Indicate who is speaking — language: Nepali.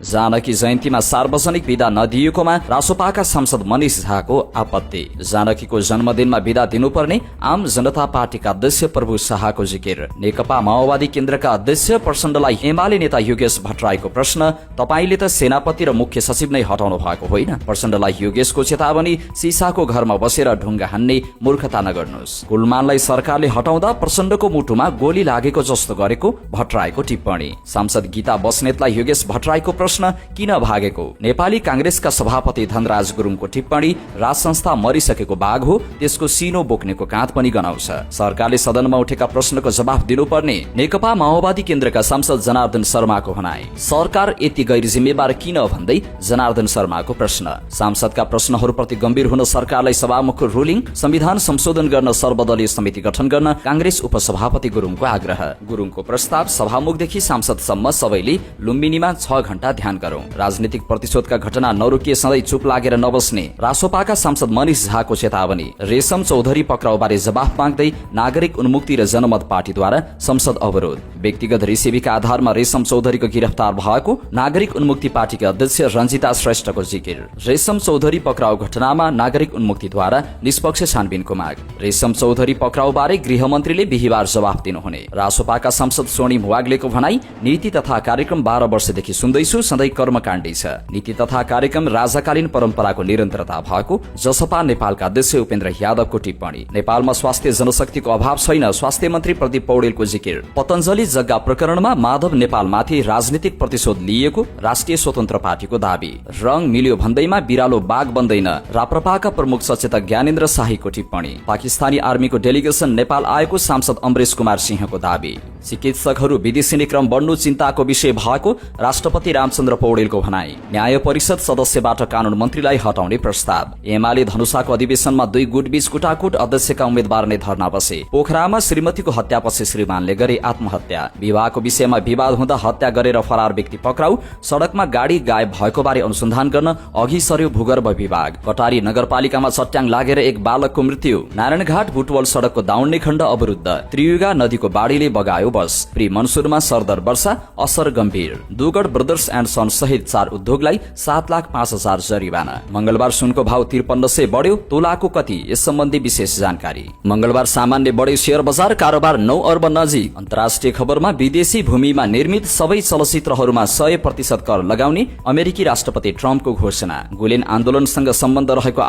Speaker 1: जानकी जयन्तीमा सार्वजनिक बिदा नदिएकोमा रासोपाका सांसद मनिष झाको आपत्ति। जानकीको जन्मदिनमा बिदा दिनुपर्ने आम जनता पार्टीका अध्यक्ष प्रभु शाहको जिकिर। नेकपा माओवादी केन्द्रका अध्यक्ष प्रचण्डलाई एमाले नेता योगेश भट्टराईको प्रश्न, तपाईले त सेनापति र मुख्य सचिव नै हटाउनु भएको होइन? प्रचण्डलाई योगेशको चेतावनी, सीसाको घरमा बसेर ढुङ्गा हान्ने मूर्खता नगर्नुहोस्। कुलमानलाई सरकारले हटाउँदा प्रचण्डको मुटुमा गोली लागेको जस्तो गरेको भट्टराईको टिप्पणी। सांसद गीता बस्नेतलाई योगेश भट्टराईको प्रश्न, किन भागेको? नेपाली कांग्रेसका सभापति धनराज गुरुङको टिप्पणी, राज संस्था मरिसकेको बाघ हो, त्यसको सिनो बोक्नेको काँध पनि गनाउँछ। सरकारले सदनमा उठेका प्रश्नको जवाफ दिनुपर्ने नेकपा माओवादी केन्द्रका सांसद जनार्दन शर्माको भनाई। सरकार यति गैर जिम्मेवार किन भन्दै जनार्दन शर्माको प्रश्न। सांसदका प्रश्नहरूप्रति गम्भीर हुन सरकारलाई सभामुखको रुलिङ, संविधान संशोधन गर्न सर्वदलीय समिति गठन गर्न कांग्रेस उपसभापति गुरुङको आग्रह। गुरुङको प्रस्ताव, सभामुखदेखि सांसदसम्म सबैले लुम्बिनीमा 6 घण्टा ध्यान गरौं। राजनीतिक प्रतिशोधका घटना नरोकिए सधैँ चुप लागेर नबस्ने रासोपाका सांसद मनिष झाको चेतावनी। रेशम चौधरी पक्राउबारे जवाफ माग्दै नागरिक उन्मुक्ति र जनमत पार्टीद्वारा संसद अवरोध। व्यक्तिगत रिसिभीका आधारमा रेशम चौधरीको गिरफ्तार भएको नागरिक उन्मुक्ति पार्टीका अध्यक्ष रञ्जिता श्रेष्ठको जिकिर। रेशम चौधरी पक्राउ घटनामा नागरिक उन्मुक्तिद्वारा निष्पक्ष छानबिनको माग। रेशम चौधरी पक्राउबारे गृहमन्त्रीले बिहिबार जवाफ दिनुहुने। रासोपाका सांसद स्वर्णिम वाग्लेको भनाई, नीति तथा कार्यक्रम 12 वर्षदेखि सुन्दैछु, सधैँ कर्मकाण्डी छ। नीति तथा कार्यक्रम राजाकालीन परम्पराको निरन्तरता भएको जसपा नेपालका अध्यक्ष उपेन्द्र यादवको टिप्पणी। नेपालमा स्वास्थ्य जनशक्तिको अभाव छैन, स्वास्थ्य मन्त्री प्रदीप पौडेलको जिकिर। पतञ्जलि जग्गा प्रकरणमा माधव नेपालमाथि राजनीतिक प्रतिशोध लिएको राष्ट्रिय स्वतन्त्र पार्टीको दावी। रङ मिल्यो भन्दैमा बिरालो बाघ बन्दैन, राप्रपाका प्रमुख सचेतक ज्ञानेन्द्र शाहीको टिप्पणी। पाकिस्तानी आर्मीको डेलिगेसन नेपाल आएको सांसद अमरेश कुमार सिंहको दावी। चिकित्सकहरू विदेशी क्रम बढ्नु चिन्ताको विषय भएको राष्ट्रपति रामचन्द्र पौडेलको भनाई। न्याय परिषद सदस्यबाट कानून मन्त्रीलाई हटाउने प्रस्ताव। एमाले धनुषाको अधिवेशनमा 2 गुटबीच कुटाकुट, अध्यक्षका उम्मेद्वार नै धर्ना बसे। पोखरामा श्रीमतीको हत्यापछि श्रीमानले गरे आत्महत्या। विवाहको विषयमा विवाद हुँदा हत्या गरेर फरार व्यक्ति पक्राउ। सड़कमा गाडी गायब भएको बारे अनुसन्धान गर्न अघि सर्यो भूगर्भ विभाग। कटारी नगरपालिकामा चट्याङ लागेर एक बालकको मृत्यु। नारायणघाट बुटवल सड़कको दाउन्ने खण्ड अवरुद्ध। त्रियुगा नदीको बाढीले बगायो बस। प्री मनसुनमा सरदर वर्षा, असर गम्भीर। दुगड ब्रदर्स एन्ड सन सहित 4 उद्योगलाई 7,05,000 जरिवाना। मंगलबार सुनको भाव 5300 बढ्यो, तोलाको कति? यस सम्बन्धी विशेष जानकारी। मंगलबार सामान्य बढ्यो शेयर बजार, कारोबार 9 अर्ब नजिक। अन्तर्राष्ट्रिय खबरमा विदेशी भूमिमा निर्मित सबै चलचित्रहरूमा 100% कर लगाउने अमेरिकी राष्ट्रपति ट्रम्पको घोषणा। गुलेन आन्दोलनसँग सम्बन्ध रहेको